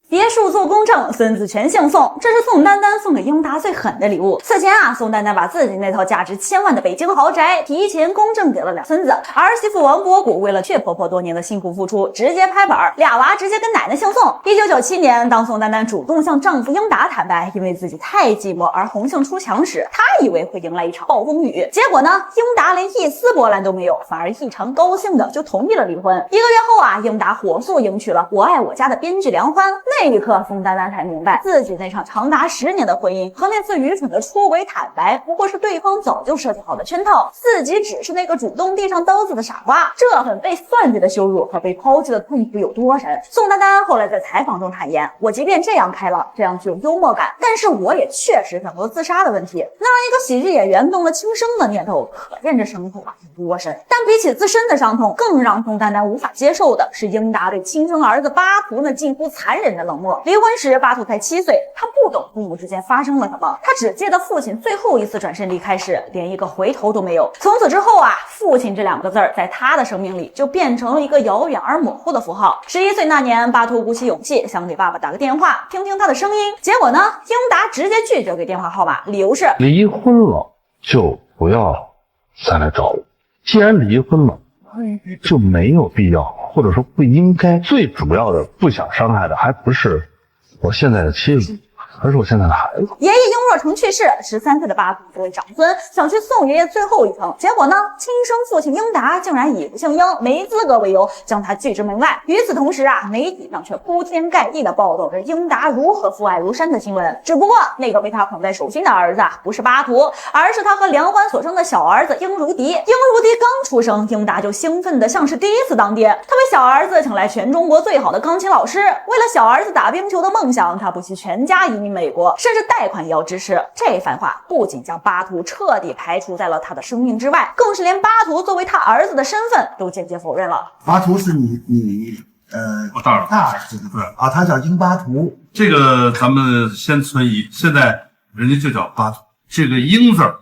别墅做公证，孙子全姓宋，这是宋丹丹送给英达最狠的礼物。此前啊，宋丹丹把自己那套价值千万的北京豪宅提前公证给了两孙子，儿媳妇王博谷为了血婆婆多年的辛苦付出，直接拍板，俩娃直接跟奶奶姓宋。1997年，当宋丹丹主动向丈夫英达坦白，因为自己太寂寞而红杏出墙时，她以为会迎来一场暴风雨，结果呢，英达连一丝波澜都没有，反而异常高兴的就同意了离婚。1个月后啊，英达火速迎娶了《我爱我家》的编剧梁欢。那一刻，宋丹丹才明白，自己那场长达10年的婚姻和那次愚蠢的出轨坦白，不过是对方早就设计好的圈套，自己只是那个主动递上刀子的傻瓜。这份被算计的羞辱和被抛弃的痛苦有多深？宋丹丹后来在采访中坦言：“我即便这样开朗，这样具有幽默感，但是我也确实想过自杀的问题。能让一个喜剧演员动了轻生的念头，可见这伤痛啊有多深。但比起自身的伤痛，更让宋丹丹无法接受的是英达对亲生儿子巴图那近乎残忍的冷漠。离婚时，巴图才7岁，他不懂父母之间发生了什么，他只记得父亲最后一次转身离开时，连一个回头都没有。从此之后啊，父亲这2个字在他的生命里就变成了一个遥远而模糊的符号。11岁那年，巴图鼓起勇气想给爸爸打个电话，听听他的声音。结果呢，英达直接拒绝给电话号码，理由是离婚了就不要再来找我，既然离婚了就没有必要，或者说不应该。最主要的不想伤害的还不是我现在的妻子，而是我现在的孩子。爷爷英若成去世，13岁的巴图作为长孙想去送爷爷最后一程，结果呢，亲生父亲英达竟然以不姓英、没资格为由将他拒之门外。与此同时啊，媒体上却铺天盖地的报道着英达如何父爱如山的新闻。只不过那个被他捧在手心的儿子不是巴图，而是他和梁欢所生的小儿子英如迪。英如迪刚出生，英达就兴奋的像是第一次当爹。他为小儿子请来全中国最好的钢琴老师，为了小儿子打冰球的梦想，他不惜全家移民美国，甚至贷款也要支持。这番话不仅将巴图彻底排除在了他的生命之外，更是连巴图作为他儿子的身份都间接否认了。巴图是你大儿子对啊，他叫英巴图。这个咱们先存疑，现在人家就叫巴图，这个英字儿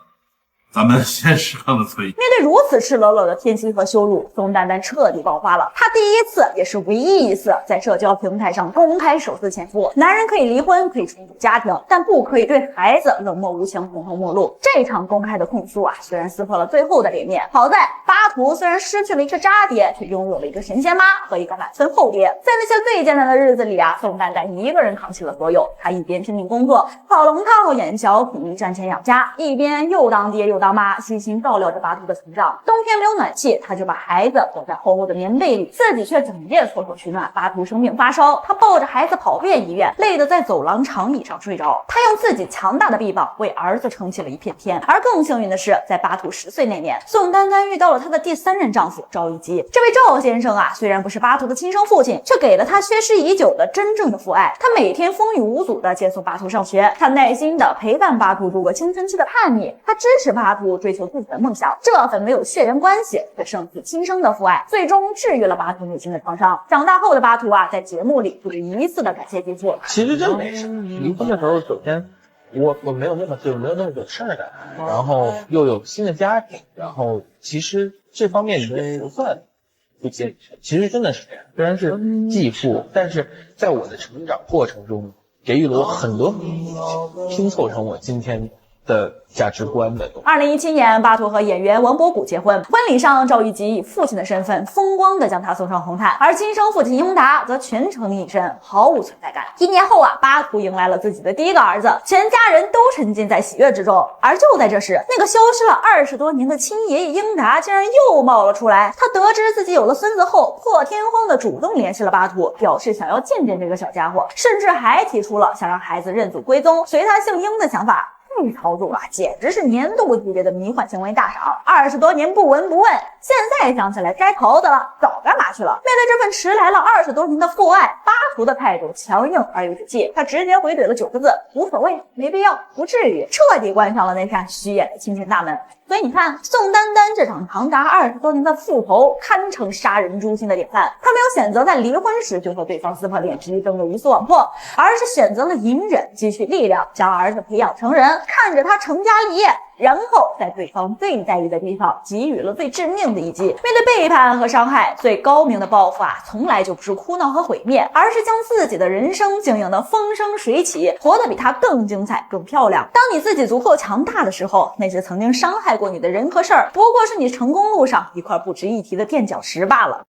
咱们先适当的存疑。面对如此赤裸裸的偏心和羞辱，宋丹丹彻底爆发了。她第一次也是唯一一次在社交平台上公开手撕前夫。男人可以离婚，可以重组家庭，但不可以对孩子冷漠无情、红头陌路。这场公开的控诉啊，虽然撕破了最后的脸面，好在巴图虽然失去了一个渣爹，却拥有了一个神仙妈和一个满分后爹。在那些最艰难的日子里啊，宋丹丹一个人扛起了所有。她一边拼命工作，跑龙套、演小苦力赚钱养家，一边又当爹又当妈，悉心照料着巴图的成长。冬天没有暖气，他就把孩子裹在厚厚的棉被里，自己却整夜搓手取暖。巴图生病发烧，他抱着孩子跑遍医院，累得在走廊长椅上睡着。他用自己强大的臂膀为儿子撑起了一片天。而更幸运的是，在巴图10岁那年，宋丹丹遇到了她的第3任丈夫赵一吉。这位赵先生啊，虽然不是巴图的亲生父亲，却给了他缺失已久的真正的父爱。他每天风雨无阻地接送巴图上学，他耐心地陪伴巴图度过青春期的叛逆，他支持巴图追求自己的梦想。这份没有血缘关系却胜似亲生的父爱，最终治愈了巴图内心的创伤。长大后的巴图啊，在节目里不止一次的感谢继父。其实真没事，离婚的时候，首先我没有那么没有那么有事儿感，然后又有新的家庭，然后其实这方面也不算不坚持，其实真的是这样。虽然是继父，但是在我的成长过程中，给予了我很多拼凑成我今天的价值观的东西。2017年，巴图和演员王博谷结婚，婚礼上赵一吉以父亲的身份风光地将他送上红毯，而亲生父亲英达则全程隐身，毫无存在感。1年后啊，巴图迎来了自己的第1个儿子，全家人都沉浸在喜悦之中。而就在这时，那个消失了20多年的亲爷爷英达竟然又冒了出来。他得知自己有了孙子后，破天荒地主动联系了巴图，表示想要见见这个小家伙，甚至还提出了想让孩子认祖归宗，随他姓英的想法。这操作啊，简直是年度级别的迷幻行为大赏！20多年不闻不问，现在想起来该刨的了，早干嘛去了？面对这份迟来了20多年的父爱，巴图的态度强硬而又直气，他直接回怼了9个字：无所谓，没必要，不至于，彻底关上了那扇虚掩的亲情大门。所以你看，宋丹丹这场长达20多年的复仇，堪称杀人诛心的典范。她没有选择在离婚时就和对方撕破脸皮，争得鱼死网破，而是选择了隐忍，积蓄力量，将儿子培养成人。看着他成家立业，然后在对方最在意的地方给予了最致命的一击。面对背叛和伤害，最高明的报复啊，从来就不是哭闹和毁灭，而是将自己的人生经营得风生水起，活得比他更精彩、更漂亮。当你自己足够强大的时候，那些曾经伤害过你的人和事儿，不过是你成功路上一块不值一提的垫脚石罢了。